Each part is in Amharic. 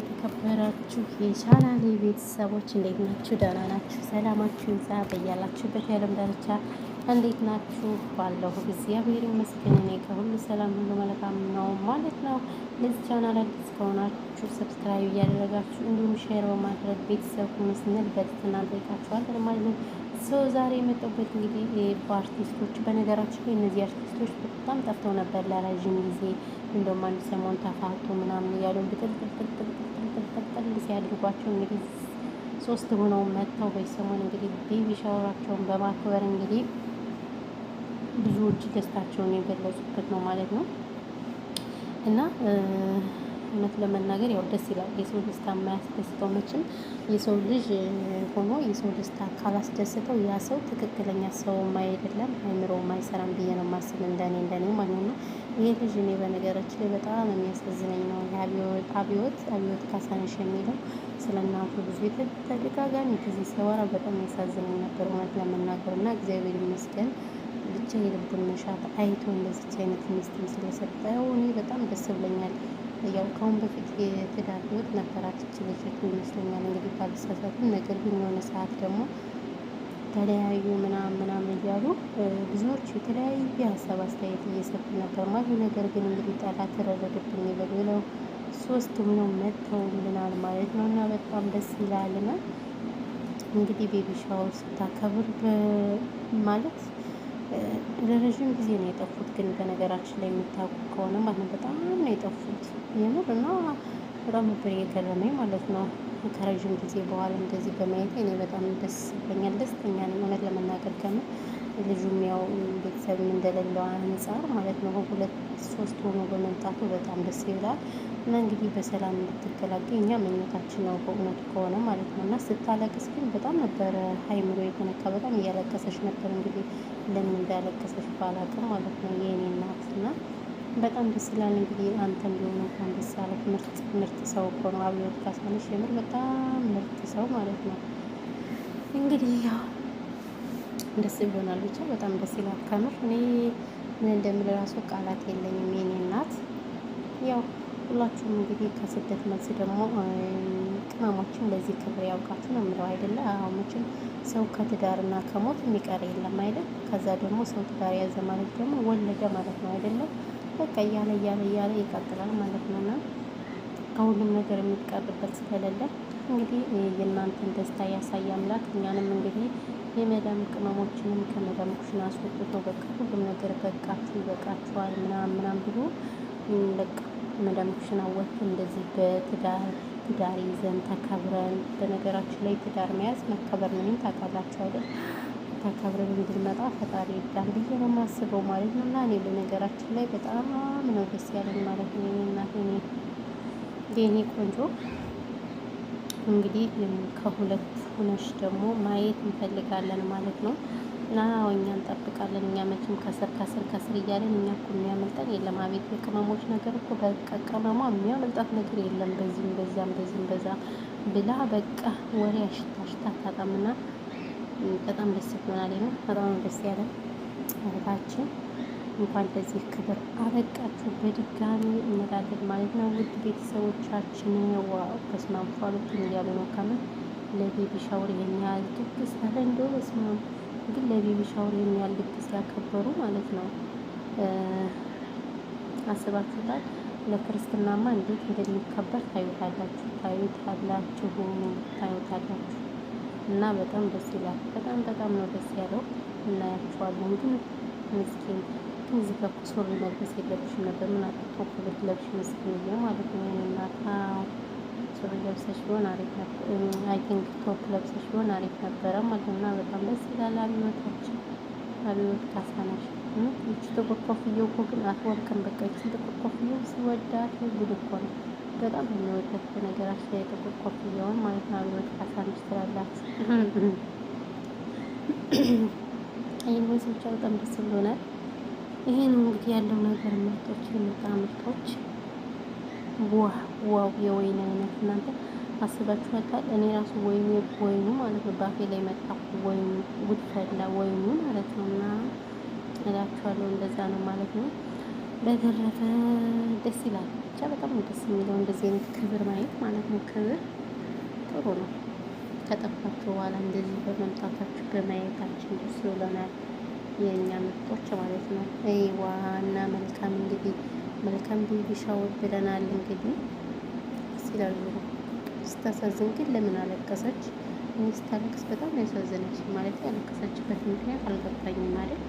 የተከበራችሁ የቻናሌ ቤተሰቦች እንዴት ናችሁ? ደህና ናችሁ? ሰላማችሁ ይብዛ በያላችሁበት የዓለም ዳርቻ። እንዴት ናችሁ? ባለሁ እግዚአብሔር ይመስገን እኔ ከሁሉ ሰላም ሁሉ መልካም ነው ማለት ነው። ለዚህ ቻናል አዲስ ከሆናችሁ ሰብስክራይብ እያደረጋችሁ እንዲሁም ሼር በማድረግ ቤተሰብ ሁኑ ስንል በትህትና እንጠይቃችኋለን ማለት ነው። ዛሬ የመጣሁበት እንግዲህ በአርቲስቶች በነገራችን ላይ እነዚህ አርቲስቶች በጣም ጠፍተው ነበር ለረዥም ጊዜ። እንደውም አንድ ሰሞን ተፋቱ ምናምን እያሉ ብጥልጥልጥልጥልጥልጥል ሲያድርጓቸው እንግዲህ ሶስት ሆነው መጥተው በሰሞን እንግዲህ ቤቢ ሻወራቸውን በማክበር እንግዲህ ብዙዎች ደስታቸውን የገለጹበት ነው ማለት ነው። እና እውነት ለመናገር ያው ደስ ይላል። የሰው ደስታ የማያስደስተው መቼም የሰው ልጅ ሆኖ የሰው ደስታ ካላስደስተው ያ ሰው ትክክለኛ ሰውም አይደለም፣ አይምሮውም አይሰራም ብዬ ነው የማስብ እንደኔ ማለት ነው። ይሄ ልጅ እኔ በነገራችን ላይ በጣም የሚያሳዝነኝ ነው። አብዮት ካሳነሽ የሚለው ስለ እናቱ ብዙ ተደጋጋሚ ጊዜ ሲያወራ በጣም ያሳዝነኝ ነበር እውነት ለመናገር እና እግዚአብሔር ይመስገን ብቻ የልቡን መሻት አይቶ እንደዚች አይነት ሚስትም ስለሰጠው እኔ በጣም ደስ ብሎኛል። ያው ከአሁን በፊት የትዳር ህይወት ነበራት ልጅቱ ይመስለኛል እንግዲህ ባልሳሳትም። ነገር ግን የሆነ ሰዓት ደግሞ ተለያዩ ምናምን እያሉ ብዙዎች የተለያየ ሀሳብ አስተያየት እየሰጡ ነበር ማለት። ነገር ግን እንግዲህ ጠላት ተረረድብኝ ብለው ሶስት ሆነው መጥተውልናል ማለት ነው እና በጣም ደስ ይላልና እንግዲህ ቤቢ ሻወር ስታከብር ማለት ለረዥም ጊዜ ነው የጠፉት። ግን በነገራችን ላይ የሚታወቁ ከሆነ ማለት በጣም ነው የጠፉት የምር እና በጣም ነበር የገረመኝ ማለት ነው። ከረዥም ጊዜ በኋላ እንደዚህ በማየት እኔ በጣም ደስ ብሎኛል፣ ደስተኛ ነኝ እውነት ለመናገር ከምር። ልጁም ያው ቤተሰብም እንደሌለው አንጻር ማለት ነው ሁለት ሶስት ሆኖ በመምጣቱ በጣም ደስ ይላል እና እንግዲህ በሰላም እንድትገላገኝ እኛ ምኞታችን ነው በእውነቱ ከሆነ ማለት ነው። እና ስታለቅስ ግን በጣም ነበረ ሀይምሮ የተነካ፣ በጣም እያለቀሰች ነበር። እንግዲህ ለምን እንዳለቀሰች ባላቅም ማለት ነው የኔ እናት እና በጣም ደስ ይላል። እንግዲህ አንተም ቢሆን እንኳን ደስ ያለህ። ምርጥ ሰው እኮ ነው አብዮት ካሳነሽ፣ የምር በጣም ምርጥ ሰው ማለት ነው። እንግዲህ ያው ደስ ብሎናል፣ ብቻ በጣም ደስ ይላል ከምር። እኔ ምን እንደምል ራሱ ቃላት የለኝም የኔ እናት። ያው ሁላችሁም እንግዲህ ከስደት መልስ ደግሞ ቅመሞችን ለዚህ ክብር ያውቃችሁ ነው የምለው አይደለ? አዎ መቼም ሰው ከትዳርና ከሞት የሚቀር የለም አይደል? ከዛ ደግሞ ሰው ትዳር ያዘ ማለት ደግሞ ወለደ ማለት ነው አይደለም? በቃ እያለ ይቀጥላል ማለት ነው እና ከሁሉም ነገር የሚቀርበት ስለሌለ እንግዲህ የእናንተን ደስታ ያሳይ አምላክ። እኛንም እንግዲህ የመዳም ቅመሞችንም ከመዳም ኩሽና አስወጥቶ በቃ ሁሉም ነገር በቃችሁ ይበቃችኋል ምናምን ብሎ በቃ መዳም ኩሽና ወጥቶ እንደዚህ በትዳር ይዘን ተከብረን። በነገራችን ላይ ትዳር መያዝ መከበር ምንም ታውቃላችሁ አይደል? ተከብረን እንድንመጣ ፈጣሪ ይርዳን ብዬ ነው የማስበው ማለት ነው። እና እኔ በነገራችን ላይ በጣም ነው ደስ ያለኝ ማለት ነው እናቴ የኔ ቆንጆ። እንግዲህ ከሁለት ሁነሽ ደግሞ ማየት እንፈልጋለን ማለት ነው እና እኛ እንጠብቃለን። እኛ መቼም ከስር እያለን እኛ እኮ የሚያመልጠን የለም። አቤት የቅመሞች ነገር እኮ በቃ ቅመሟ የሚያመልጣት ነገር የለም። በዚህም በዛ ብላ በቃ ወሬ አሽታ ታጣምና በጣም ደስ ብሎናል ነው። በጣም ደስ ያለ እህታችን እንኳን ለዚህ ክብር አበቃችሁ በድጋሚ እንላለን ማለት ነው። ውድ ቤተሰቦቻችን ዋው በስመ አብ ፏሉት እያሉ ነው። ከምር ለቤቢ ሻወር የሚያህል ድግስ አለ እንደው በስመ አብ። ግን ለቤቢ ሻወር የሚያህል ድግስ ያከበሩ ማለት ነው። አስባችሁታል? ለክርስትናማ እንዴት እንደሚከበር ታዩታላችሁ እና በጣም ደስ ይላል። በጣም ነው ደስ ያለው። እናያቸዋለን ግን ምስኪን ግን እዚህ ጋር ሱሪ መልበስ የለብሽም ነበር። ምን አጥቶ ብትለብሽ ምስኪን ማለት ነው። እናታ ሱሪ ለብሰሽ ቢሆን አሪፍ ነበር። አይ ቲንክ ቶፕ ለብሰሽ ቢሆን አሪፍ ነበረ ማለት ነው። እና በጣም ደስ ይላል። አብዮት ካሳነሽ እቺ ጥቁር ኮፍያው እኮ ግን አትወርቅም። በቃ እቺ ጥቁር ኮፍያው ሲወዳት ጉድ እኮ ነው። በጣም የሚወደድ በነገራችን ላይ ጥቁር ኮፍያውን ማለት ነው። አብዮት ካሳነሽ ትላላችሁ። ይህን ወይስ ብቻ በጣም ደስ ብሎናል። ይሄ ነው እንግዲህ ያለው ነገር። ምርጦች ዋው የወይን አይነት እናንተ አስባችኋታል? እኔ ራሱ ወይኑ ማለት ነው ባፌ ላይ መጣ። ወይኑ ጉድ ፈላ ወይኑ ማለት ነው እና እላችኋለሁ እንደዛ ነው ማለት ነው። በተረፈ ደስ ይላል። ብቻ በጣም ደስ የሚለው እንደዚህ አይነት ክብር ማየት ማለት ነው። ክብር ጥሩ ነው። ከጠፋችሁ በኋላ እንደዚህ በመምጣታችሁ በማየታችን ደስ ብሎናል። የእኛ ምርጦች ማለት ነው። ዋና መልካም እንግዲህ መልካም ቤቢ ሻወር ብለናል። እንግዲህ ሲላሉ ስታሳዝን ግን ለምን አለቀሰች? እኔ ስታለቅስ በጣም ያሳዘነች ማለት ያለቀሰችበት ምክንያት አልገባኝም ማለት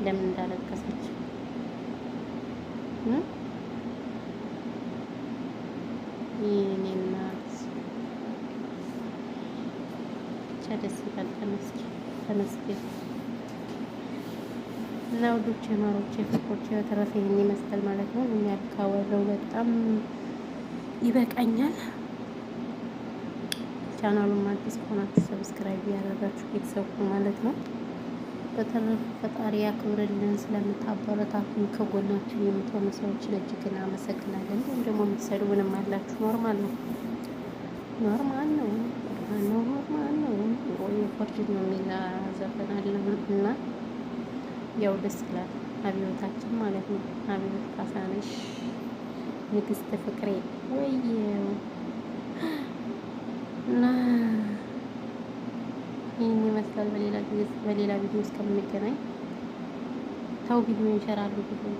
ለምን እንዳለቀሰች የኔ እናት ብቻ ደስ ይላል። ተመስገን እና ውዶቼ ማሮቼ ፍቅሮቼ በተረፈ ይህን ይመስላል ማለት ነው። ምን ያልካወራው በጣም ይበቃኛል። ቻናሉን አዲስ ከሆናችሁ ሰብስክራይብ ያደረጋችሁ ቤተሰቡ ማለት ነው። በተረፈ ፈጣሪ ያክብርልን። ስለምታበረታቱን ከጎናችን የምትሆኑ ሰዎችን እጅግ እናመሰግናለን። እንዲሁም ደግሞ የምትሰድቡንም አላችሁ። ኖርማል ነው ኖርማል ነው። ወይ ፎርጅን ነው የሚል ዘፈን አለ እና ያው ደስ ይላል። አብዮታችን ማለት ነው። አብዮት ካሳነሽ ንግስት ፍቅሬ ወየው እና ይህን ይመስላል። በሌላ ቪዲዮ እስከምንገናኝ ታው ቪዲዮን ሼር አድርጉልኝ።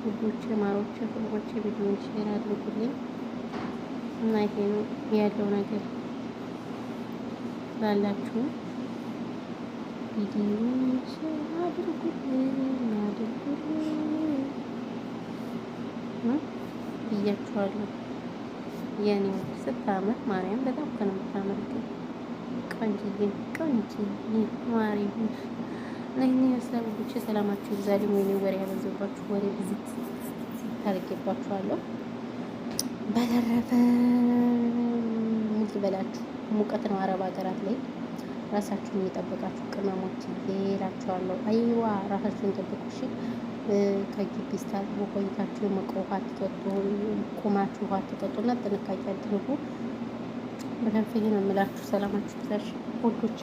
ውዶች ማሮች ፍቅሮች ቪዲዮን ሼር አድርጉልኝ እና ይሄ ነው ያለው ነገር ላላችሁ ቪዲዮን ሼር አድርጉልኝ ብያችኋለሁ። የኔ ስታምር ማርያም በጣም እኮ ነው የምታምር። ግን ቆንጆዬ ማርያም ነኝ መስላም ብቻ ሰላማችሁ ይብዛልኝ። ወይኔ ወሬ ያበዛባችሁ ወሬ ቪዚት ታርጌባችኋለሁ። በተረፈ ምን ልበላችሁ፣ ሙቀት ነው አረብ ሀገራት ላይ። ራሳችሁን እየጠበቃችሁ ቅመሞች ይላችኋለሁ። አይዋ ራሳችሁን ጠብቁ እሺ። ከግቢ ስታጥቡ ቆይታችሁ የሞቀ ውሃ አትጠጡ፣ ቁማችሁ ውሃ አትጠጡና ጥንቃቄ አድርጉ። በተረፈ ነው የምላችሁ። ሰላማችሁ ይብዛልኝ ውዶች።